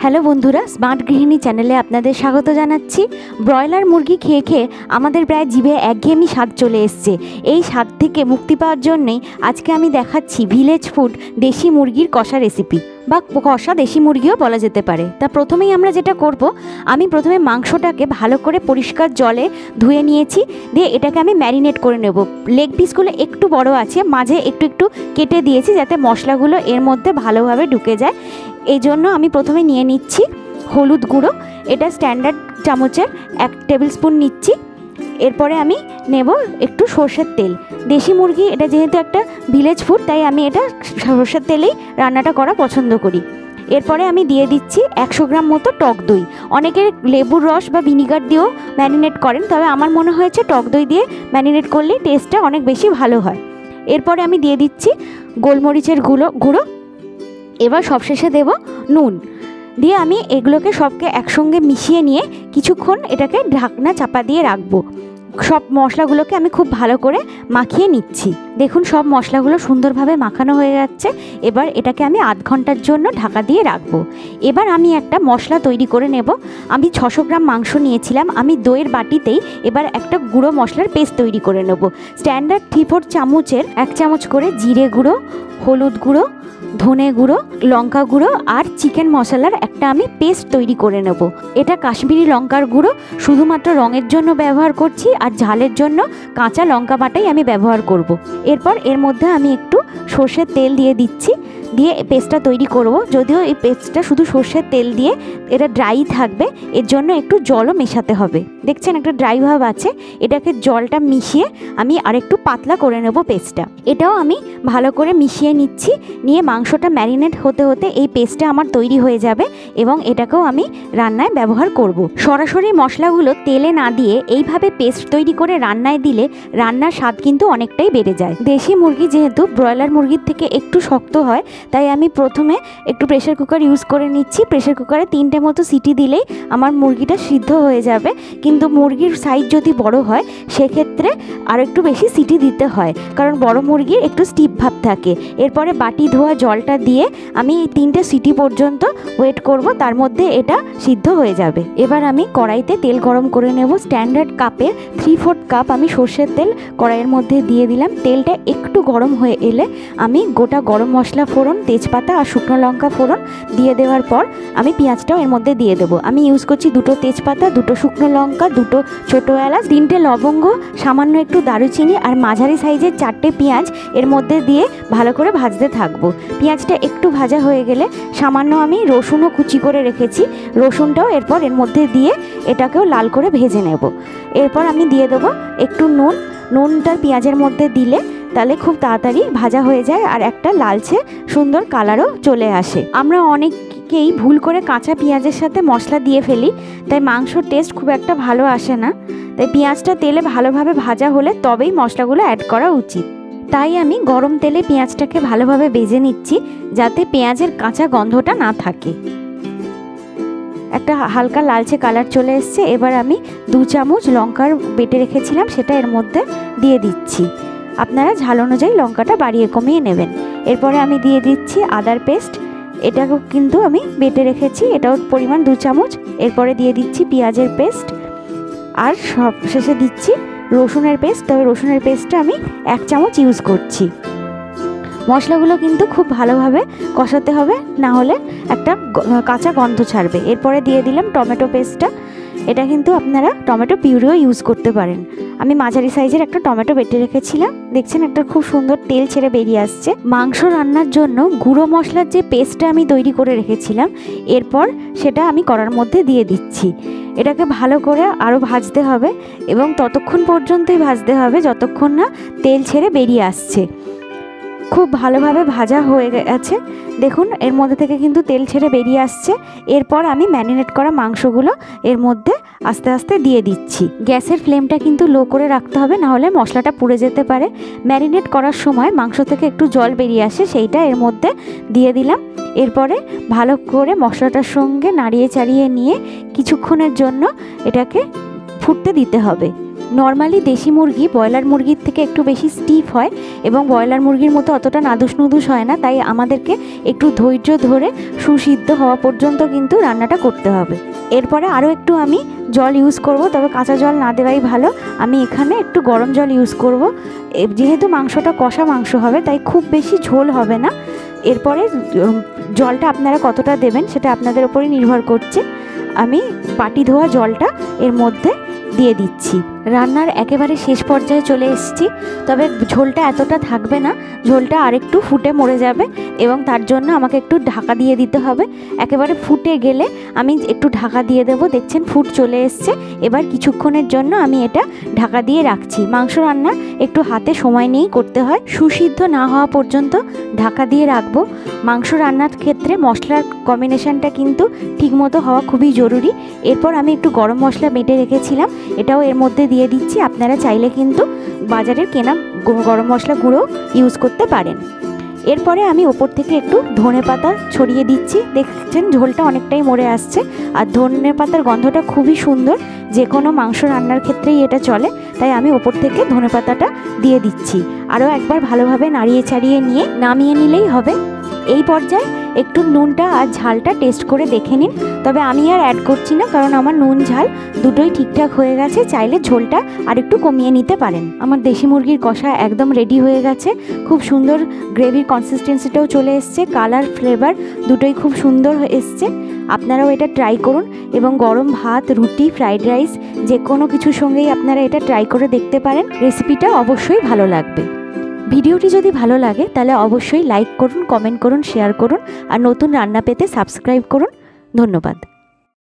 Hello বন্ধুরা, smart গৃহিণী চ্যানেলে আপনাদের স্বাগত জানাচ্ছি। ব্রয়লার মুরগি খেয়ে খেয়ে আমাদের প্রায় জিভে একঘেয়েমি স্বাদ চলে এসছে। এই স্বাদ থেকে মুক্তি পাওয়ার জন্যেই আজকে আমি দেখাচ্ছি ভিলেজ ফুড দেশি মুরগির কষা রেসিপি, বা কষা দেশি মুরগিও বলা যেতে পারে। তা প্রথমেই আমরা যেটা করব, আমি প্রথমে মাংসটাকে ভালো করে পরিষ্কার জলে ধুয়ে নিয়েছি, দিয়ে এটাকে আমি ম্যারিনেট করে নেব। লেগ পিসগুলো একটু বড় আছে, মাঝে একটু একটু কেটে দিয়েছি যাতে মশলাগুলো এর মধ্যে ভালোভাবে ঢুকে যায়। এই জন্য আমি প্রথমে নিয়ে নিচ্ছি হলুদ গুঁড়ো, এটা স্ট্যান্ডার্ড চামচের 1 টেবিল স্পুন নিচ্ছি। এরপরে আমি নেব একটু সর্ষের তেল। দেশি মুরগি এটা যেহেতু একটা ভিলেজ ফুড, তাই আমি এটা সর্ষের তেলেই রান্নাটা করা পছন্দ করি। এরপরে আমি দিয়ে দিচ্ছি 100 গ্রাম মতো টক দই। অনেকে লেবুর রস বা ভিনিগার দিয়েও ম্যারিনেট করেন, তবে আমার মনে হয়েছে টক দই দিয়ে ম্যারিনেট করলে টেস্টটা অনেক বেশি ভালো হয়। এরপরে আমি দিয়ে দিচ্ছি গোলমরিচের গুঁড়ো। এবার সবশেষে দেব নুন দিয়ে আমি এগুলোকে সবকে একসঙ্গে মিশিয়ে নিয়ে কিছুক্ষণ এটাকে ঢাকনা চাপা দিয়ে রাখবো। সব মশলাগুলোকে আমি খুব ভালো করে মাখিয়ে নিচ্ছি। দেখুন সব মশলাগুলো সুন্দরভাবে মাখানো হয়ে যাচ্ছে। এবার এটাকে আমি আধ ঘন্টার জন্য ঢাকা দিয়ে রাখবো। এবার আমি একটা মশলা তৈরি করে নেব। আমি 600 গ্রাম মাংস নিয়েছিলাম, আমি দইয়ের বাটিতেই এবার একটা গুঁড়ো মশলার পেস্ট তৈরি করে নেব। স্ট্যান্ডার্ড 3/4 চামচের 1 চামচ করে জিরে গুঁড়ো, হলুদ গুঁড়ো, ধনে গুঁড়ো, লঙ্কা গুঁড়ো আর চিকেন মশলার একটা আমি পেস্ট তৈরি করে নেব। এটা কাশ্মীরি লঙ্কার গুঁড়ো, শুধুমাত্র রঙের জন্য ব্যবহার করছি, আর ঝালের জন্য কাঁচা লঙ্কা বাটাই আমি ব্যবহার করব। এরপর এর মধ্যে আমি একটু সর্ষের তেল দিয়ে দিচ্ছি, দিয়ে পেস্টটা তৈরি করব। যদিও এই পেস্টটা শুধু সর্ষের তেল দিয়ে এটা ড্রাই থাকবে, এর জন্য একটু জলও মেশাতে হবে। দেখছেন একটা ড্রাই ভাব আছে, এটাকে জলটা মিশিয়ে আমি আরেকটু পাতলা করে নেব পেস্টটা। এটাও আমি ভালো করে মিশিয়ে নিচ্ছি। নিয়ে মাংসটা ম্যারিনেট হতে হতে এই পেস্টটা আমার তৈরি হয়ে যাবে এবং এটাকেও আমি রান্নায় ব্যবহার করব। সরাসরি মশলাগুলো তেলে না দিয়ে এইভাবে পেস্ট তৈরি করে রান্নায় দিলে রান্নার স্বাদ কিন্তু অনেকটাই বেড়ে যায়। দেশি মুরগি যেহেতু ব্রয়লার মুরগির থেকে একটু শক্ত হয়, তাই আমি প্রথমে একটু প্রেশার কুকার ইউজ করে নিচ্ছি। প্রেশার কুকারে 3টে মতো সিটি দিলেই আমার মুরগিটা সিদ্ধ হয়ে যাবে। কিন্তু মুরগির সাইজ যদি বড় হয় সেক্ষেত্রে আর একটু বেশি সিটি দিতে হয়, কারণ বড় মুরগির একটু স্টিফ ভাব থাকে। এরপরে বাটি ধোয়া জলটা দিয়ে আমি 3টে সিটি পর্যন্ত ওয়েট করব, তার মধ্যে এটা সিদ্ধ হয়ে যাবে। এবার আমি কড়াইতে তেল গরম করে নেব। স্ট্যান্ডার্ড কাপের 3/4 কাপ আমি সর্ষের তেল কড়াইয়ের মধ্যে দিয়ে দিলাম। তেলটা একটু গরম হয়ে এলে আমি গোটা গরম মশলা ফোড়ন, তেজপাতা আর শুকনো লঙ্কা ফোড়ন দিয়ে দেওয়ার পর আমি পেঁয়াজটাও এর মধ্যে দিয়ে দেবো। আমি ইউজ করছি 2টো তেজপাতা, 2টো শুকনো লঙ্কা, 2টো ছোটো এলাচ, 3টে লবঙ্গ, সামান্য একটু দারুচিনি আর মাঝারি সাইজের 4টে পেঁয়াজ এর মধ্যে দিয়ে ভালো করে ভাজতে থাকবো। পেঁয়াজটা একটু ভাজা হয়ে গেলে সামান্য আমি রসুনও কুচি করে রেখেছি, রসুনটাও এরপর এর মধ্যে দিয়ে এটাকেও লাল করে ভেজে নেব। এরপর আমি দিয়ে দেবো একটু নুনটা পেঁয়াজের মধ্যে দিলে তাহলে খুব তাড়াতাড়ি ভাজা হয়ে যায় আর একটা লালচে সুন্দর কালারও চলে আসে। আমরা অনেকেই ভুল করে কাঁচা পেঁয়াজের সাথে মশলা দিয়ে ফেলি, তাই মাংসর টেস্ট খুব একটা ভালো আসে না। তাই পেঁয়াজটা তেলে ভালোভাবে ভাজা হলে তবেই মশলাগুলো অ্যাড করা উচিত। তাই আমি গরম তেলে পেঁয়াজটাকে ভালোভাবে ভেজে নিচ্ছি যাতে পেঁয়াজের কাঁচা গন্ধটা না থাকে। একটা হালকা লালচে কালার চলে এসছে। এবার আমি 2 চামচ লঙ্কার বেটে রেখেছিলাম সেটা এর মধ্যে দিয়ে দিচ্ছি। আপনারা ঝাল অনুযায়ী লঙ্কাটা বাড়িয়ে কমিয়ে নেবেন। এরপরে আমি দিয়ে দিচ্ছি আদার পেস্ট, এটাকেও কিন্তু আমি বেটে রেখেছি, এটাও পরিমাণ 2 চামচ। এরপরে দিয়ে দিচ্ছি পেঁয়াজের পেস্ট আর সব শেষে দিচ্ছি রসুনের পেস্ট, তবে রসুনের পেস্টটা আমি 1 চামচ ইউজ করছি। মশলাগুলো কিন্তু খুব ভালোভাবে কষাতে হবে, না হলে একটা কাঁচা গন্ধ ছাড়বে। এরপরে দিয়ে দিলাম টমেটো পেস্টটা, এটা কিন্তু আপনারা টমেটো পিউরিও ইউজ করতে পারেন। আমি মাঝারি সাইজের একটা টমেটো বেটে রেখেছিলাম, দেখছেন একটা খুব সুন্দর তেল ছেড়ে বেরিয়ে আসছে। মাংস রান্নার জন্য গুঁড়ো মশলার যে পেস্টটা আমি তৈরি করে রেখেছিলাম, এরপর সেটা আমি কড়ার মধ্যে দিয়ে দিচ্ছি। এটাকে ভালো করে আরও ভাজতে হবে এবং ততক্ষণ পর্যন্তই ভাজতে হবে যতক্ষণ না তেল ছেড়ে বেরিয়ে আসছে। খুব ভালোভাবে ভাজা হয়ে গেছে, দেখুন এর মধ্যে থেকে কিন্তু তেল ছেড়ে বেরিয়ে আসছে। এরপর আমি ম্যারিনেট করা মাংসগুলো এর মধ্যে আস্তে আস্তে দিয়ে দিচ্ছি। গ্যাসের ফ্লেমটা কিন্তু লো করে রাখতে হবে, নাহলে মশলাটা পুড়ে যেতে পারে। ম্যারিনেট করার সময় মাংস থেকে একটু জল বেরিয়ে আসে, সেইটা এর মধ্যে দিয়ে দিলাম। এরপরে ভালো করে মশলাটার সঙ্গে নাড়িয়ে চাড়িয়ে নিয়ে কিছুক্ষণের জন্য এটাকে ফুটতে দিতে হবে। নর্মালি দেশি মুরগি ব্রয়লার মুরগির থেকে একটু বেশি স্টিফ হয় এবং ব্রয়লার মুরগির মতো অতটা নাদুস নুদুস হয় না, তাই আমাদেরকে একটু ধৈর্য ধরে সুসিদ্ধ হওয়া পর্যন্ত কিন্তু রান্নাটা করতে হবে। এরপরে আরও একটু আমি জল ইউজ করব, তবে কাঁচা জল না দেওয়াই ভালো। আমি এখানে একটু গরম জল ইউজ করব, যেহেতু মাংসটা কষা মাংস হবে তাই খুব বেশি ঝোল হবে না। এরপরে জলটা আপনারা কতটা দেবেন সেটা আপনাদের ওপরই নির্ভর করছে। আমি বাটি ধোয়া জলটা এর মধ্যে দিয়ে দিচ্ছি। রান্নার একেবারে শেষ পর্যায়ে চলে এসেছি, তবে ঝোলটা এতটা থাকবে না, ঝোলটা আরেকটু ফুটে মরে যাবে এবং তার জন্য আমাকে একটু ঢাকা দিয়ে দিতে হবে। একেবারে ফুটে গেলে আমি একটু ঢাকা দিয়ে দেবো। দেখছেন ফুট চলে এসছে। এবার কিছুক্ষণের জন্য আমি এটা ঢাকা দিয়ে রাখছি। মাংস রান্না একটু হাতে সময় নিয়েই করতে হয়, সুসিদ্ধ না হওয়া পর্যন্ত ঢাকা দিয়ে রাখবো। মাংস রান্নার ক্ষেত্রে মশলার কম্বিনেশনটা কিন্তু ঠিকমতো হওয়া খুবই জরুরি। এরপর আমি একটু গরম মশলা বেটে রেখেছিলাম, এটাও এর মধ্যে দিয়ে দিচ্ছি। আপনারা চাইলে কিন্তু বাজারের কেনা গরম মশলা গুঁড়ো ইউজ করতে পারেন। এরপরে আমি ওপর থেকে একটু ধনেপাতা ছড়িয়ে দিচ্ছি। দেখছেন ঝোলটা অনেকটাই মরে আসছে, আর ধনেপাতার গন্ধটা খুবই সুন্দর, যে কোনো মাংস রান্নার ক্ষেত্রেই এটা চলে, তাই আমি ওপর থেকে ধনেপাতাটা দিয়ে দিচ্ছি। আরও একবার ভালোভাবে নাড়িয়ে চাড়িয়ে নিয়ে নামিয়ে নিলেই হবে। এই পর্যায়ে একটু নুনটা আর ঝালটা টেস্ট করে দেখে নিন, তবে আমি আর অ্যাড করছি না, কারণ আমার নুন ঝাল দুটোই ঠিকঠাক হয়ে গেছে। চাইলে ঝোলটা আর একটু কমিয়ে নিতে পারেন। আমার দেশি মুরগির কষা একদম রেডি হয়ে গেছে। খুব সুন্দর গ্রেভির কনসিস্টেন্সিটাও চলে এসছে, কালার ফ্লেভার দুটোই খুব সুন্দর এসছে। আপনারাও এটা ট্রাই করুন এবং গরম ভাত, রুটি, ফ্রাইড রাইস যে কোনো কিছুর সঙ্গেই আপনারা এটা ট্রাই করে দেখতে পারেন। রেসিপিটা অবশ্যই ভালো লাগবে। ভিডিওটি যদি ভালো লাগে তাহলে অবশ্যই লাইক করুন, কমেন্ট করুন, শেয়ার করুন, আর নতুন রান্না পেতে সাবস্ক্রাইব করুন। ধন্যবাদ।